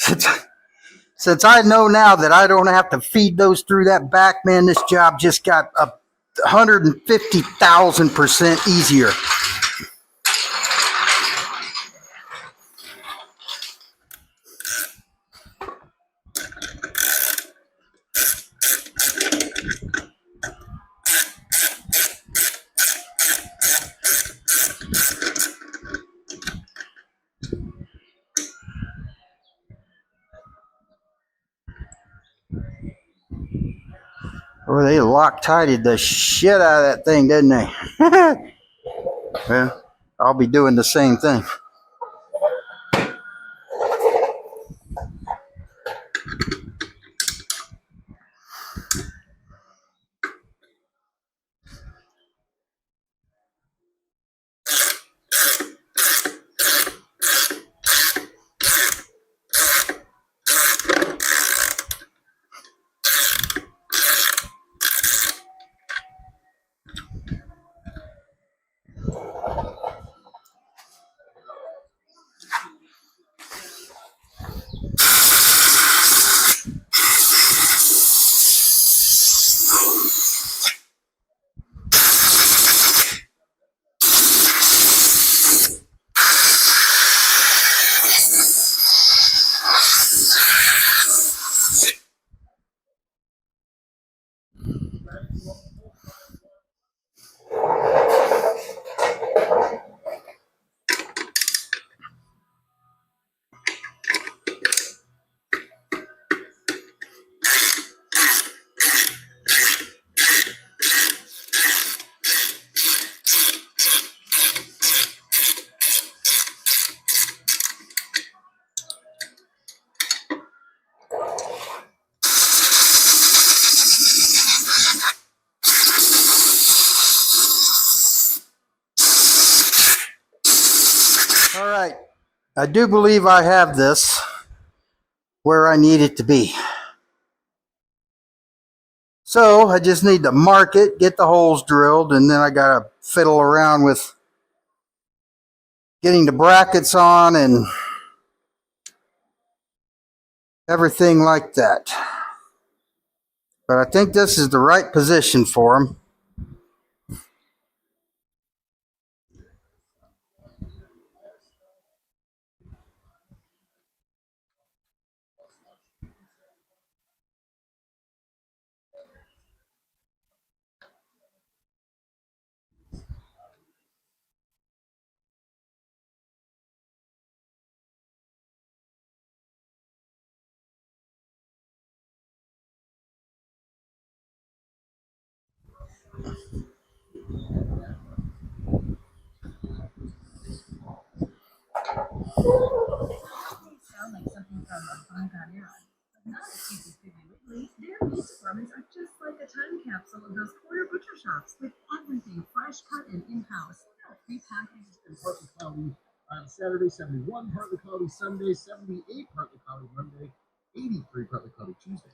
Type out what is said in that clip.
since, since I know now that I don't have to feed those through that back, man, this job just got 150,000% easier. Or they Loctited the shit out of that thing, didn't they? Well, I'll be doing the same thing. All right, I do believe I have this where I need it to be. So I just need to mark it, get the holes drilled, and then I gotta fiddle around with getting the brackets on and everything like that. But I think this is the right position for them. Sound like something from a bygone era, but not at TCC lately. Their meat departments are just like a time capsule of those corner butcher shops with everything fresh cut and in-house. Prepackaged and partly cloudy on Saturday, 71 partly cloudy Sunday, 78 partly cloudy Monday, 83 partly cloudy Tuesday.